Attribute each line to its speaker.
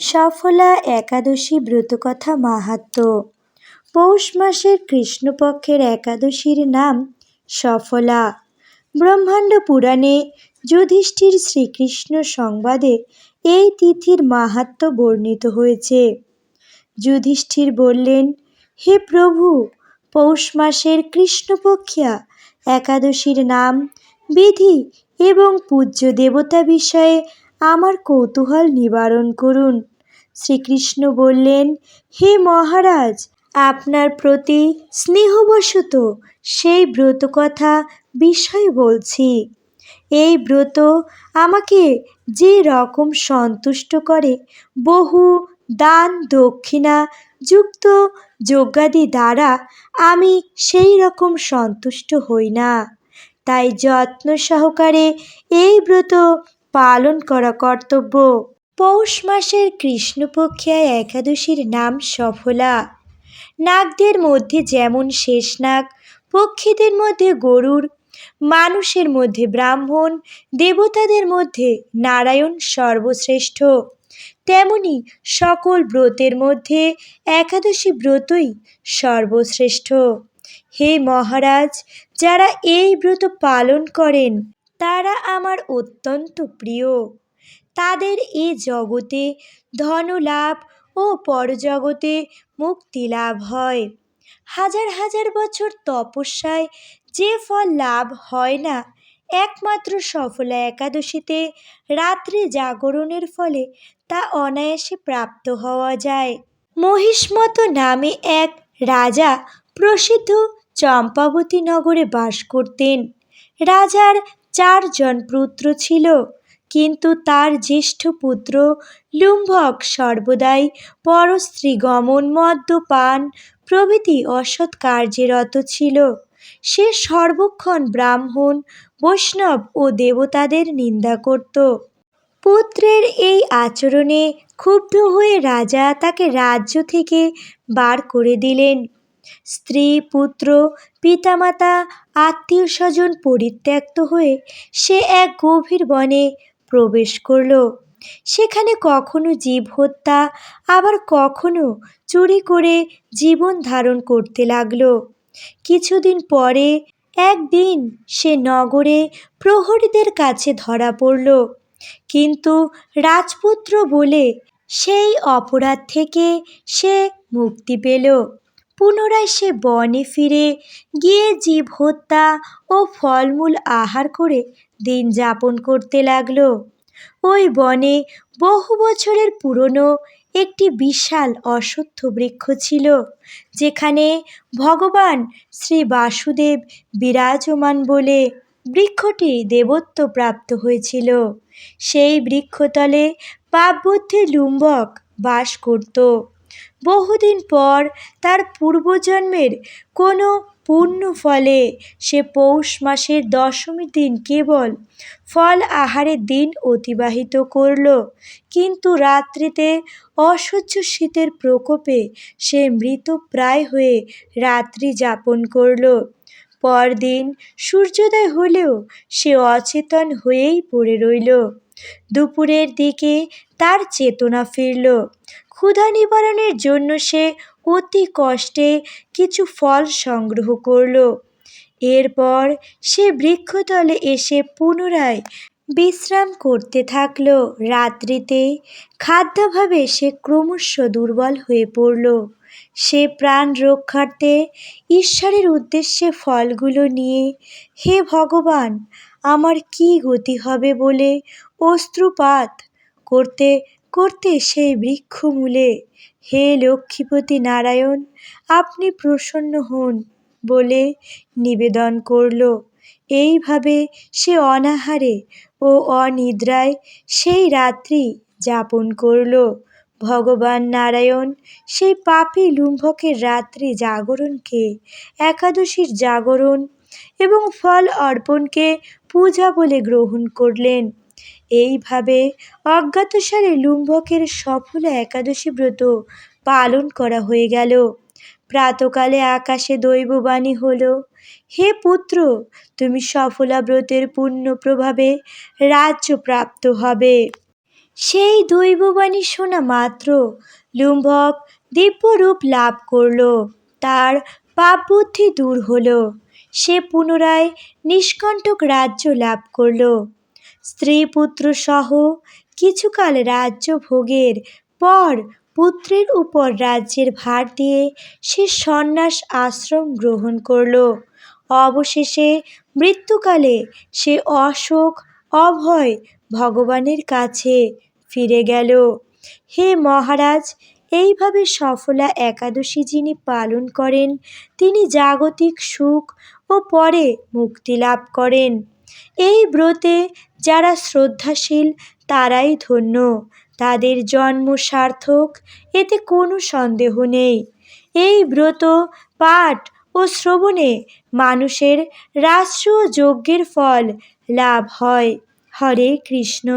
Speaker 1: সফলা একাদশী ব্রতকথা মাহাত্ম্য। পৌষ মাসের কৃষ্ণপক্ষের একাদশীর নাম সফলা। ব্রহ্মাণ্ড পুরাণে যুধিষ্ঠির শ্রীকৃষ্ণ সংবাদে এই তিথির মাহাত্ম্য বর্ণিত হয়েছে। যুধিষ্ঠির বললেন, হে প্রভু, পৌষ মাসের কৃষ্ণপক্ষিয়া একাদশীর নাম, বিধি এবং পূজ্য দেবতা বিষয়ে আমার কৌতূহল নিবারণ করুন। শ্রীকৃষ্ণ বললেন, হে মহারাজ, আপনার প্রতি স্নেহবশত সেই ব্রতকথা বিষয় বলছি। এই ব্রত আমাকে যে রকম সন্তুষ্ট করে, বহু দান দক্ষিণা যুক্ত যজ্ঞাদি দ্বারা আমি সেই রকম সন্তুষ্ট হই না। তাই যত্ন সহকারে এই ব্রত পালন করা কর্তব্য। পৌষ মাসের কৃষ্ণপক্ষিয়া একাদশীর নাম সফলা। নাগদের মধ্যে যেমন শেষনাগ, পক্ষীদের মধ্যে গরুড়, মানুষের মধ্যে ব্রাহ্মণ, দেবতাদের মধ্যে নারায়ণ সর্বশ্রেষ্ঠ, তেমনি সকল ব্রতের মধ্যে একাদশী ব্রতই সর্বশ্রেষ্ঠ। হে মহারাজ, যারা এই ব্রত পালন করেন তারা আমার অত্যন্ত প্রিয়। তাদের এ জগতে ধনলাভ ও পরজগতে মুক্তি লাভ হয়। হাজার হাজার বছর তপস্যায় যে ফল লাভ হয় না, একমাত্র সফলা একাদশীতে রাত্রি জাগরণের ফলে তা অনায়াসে প্রাপ্ত হওয়া যায়। মহিষ্মত নামে এক রাজা প্রসিদ্ধ চম্পাবতী নগরে বাস করতেন। রাজার 4 জন পুত্র ছিল, কিন্তু তার জ্যেষ্ঠ পুত্র লুম্ভক সর্বদাই পরস্ত্রী গমন, মদ্যপান প্রভৃতি অসৎ কার্যে রত ছিল। সে সর্বক্ষণ ব্রাহ্মণ, বৈষ্ণব ও দেবতাদের নিন্দা করত। পুত্রের এই আচরণে ক্ষুব্ধ হয়ে রাজা তাকে রাজ্য থেকে বার করে দিলেন। স্ত্রী, পুত্র, পিতামাতা, আত্মীয় স্বজন পরিত্যক্ত হয়ে সে এক গভীর বনে প্রবেশ করল। সেখানে কখনো জীব হত্যা, আবার কখনো চুরি করে জীবন ধারণ করতে লাগলো। কিছুদিন পরে একদিন সে নগরে প্রহরীদের কাছে ধরা পড়ল, কিন্তু রাজপুত্র বলে সেই অপরাধ থেকে সে মুক্তি পেল। পুনরায় সে বনে ফিরে গিয়ে জীব হত্যা ও ফলমূল আহার করে দিন যাপন করতে লাগলো। ওই বনে বহু বছরের পুরনো একটি বিশাল অশ্বত্থ বৃক্ষ ছিল, যেখানে ভগবান শ্রী বাসুদেব বিরাজমান বলে বৃক্ষটি দেবত্ব প্রাপ্ত হয়েছিল। সেই বৃক্ষতলে পাপবুদ্ধি লুম্বক বাস করত। বহুদিন পর তার পূর্বজন্মের কোনো পুণ্য ফলে সে পৌষ মাসের দশমীর দিন কেবল ফল আহারের দিন অতিবাহিত করল, কিন্তু রাত্রিতে অসহ্য শীতের প্রকোপে সে মৃতপ্রায় হয়ে রাত্রি যাপন করল। পরদিন সূর্যোদয় হলেও সে অচেতন হয়েই পড়ে রইল। দুপুরের দিকে তার চেতনা ফিরল। ক্ষুধা নিবারণের জন্য সে অতি কষ্টে কিছু ফল সংগ্রহ করল। এরপর সে বৃক্ষতলে এসে পুনরায় বিশ্রাম করতে থাকল। রাত্রিতে খাদ্যাভাবে সে ক্রমশ দুর্বল হয়ে পড়ল। সে প্রাণ রক্ষার্থে ঈশ্বরের উদ্দেশ্যে ফলগুলো নিয়ে, হে ভগবান, আমার কি গতি হবে বলে অশ্রুপাত করতে করতে সেই বৃক্ষমূলে, হে লক্ষ্মীপতি নারায়ণ, আপনি প্রসন্ন হন বলে নিবেদন করল। এইভাবে সে অনাহারে ও অনিদ্রায় সেই রাত্রি যাপন করল। ভগবান নারায়ণ সেই পাপী লুম্ভকের রাত্রি জাগরণকে একাদশীর জাগরণ এবং ফল অর্পণকে পূজা বলে গ্রহণ করলেন। এইভাবে অজ্ঞাতসারে লুম্ভকের সফলা একাদশী ব্রত পালন করা হয়ে গেল। প্রাতকালে আকাশে দৈববাণী হল, হে পুত্র, তুমি সফলা ব্রতের পুণ্য প্রভাবে রাজ্য প্রাপ্ত হবে। সেই দৈববাণী শোনা মাত্র লুম্ভক দিব্যরূপ লাভ করল। তার পাপবুদ্ধি দূর হল। সে পুনরায় নিষ্কণ্টক রাজ্য লাভ করল। স্ত্রী পুত্র সহ কিছুকাল রাজ্য ভোগের পর পুত্রের উপর রাজ্যের ভার দিয়ে সে সন্ন্যাস আশ্রম গ্রহণ করল। অবশেষে মৃত্যুকালে সে অশোক অভয় ভগবানের কাছে ফিরে গেল। হে মহারাজ, এইভাবে সফলা একাদশী যিনি পালন করেন তিনি জাগতিক সুখ ও পরে মুক্তি লাভ করেন। এই ব্রতে যারা শ্রদ্ধাশীল তারাই ধন্য, তাদের জন্ম সার্থক, এতে কোনো সন্দেহ নেই। এই ব্রত পাঠ ও শ্রবণে মানুষের রাষ্ট্র ও যজ্ঞের ফল লাভ হয়। হরে কৃষ্ণ।